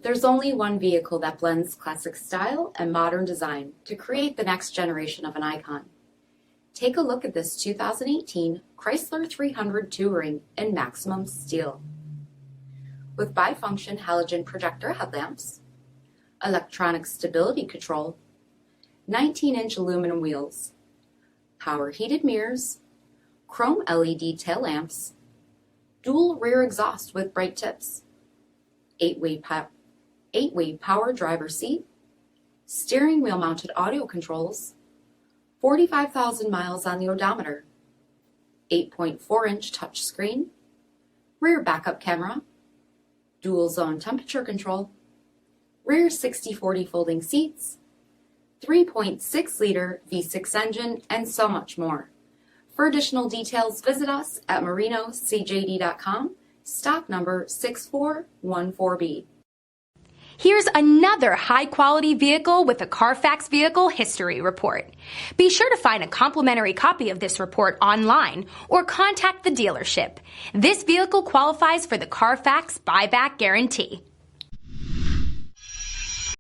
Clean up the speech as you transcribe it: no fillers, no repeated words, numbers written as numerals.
There's only one vehicle that blends classic style and modern design to create the next generation of an icon. Take a look at this 2018 Chrysler 300 Touring in maximum steel. With bifunction halogen projector headlamps, electronic stability control, 19-inch aluminum wheels, power heated mirrors, chrome LED tail lamps, dual rear exhaust with bright tips, 8-way power driver seat, steering wheel mounted audio controls, 45,000 miles on the odometer, 8.4-inch touchscreen, rear backup camera, dual zone temperature control, rear 60/40 folding seats, 3.6-liter V6 engine, and so much more. For additional details, visit us at marinocjd.com, stock number 6414B. Here's another high-quality vehicle with a Carfax Vehicle History Report. Be sure to find a complimentary copy of this report online or contact the dealership. This vehicle qualifies for the Carfax Buyback Guarantee.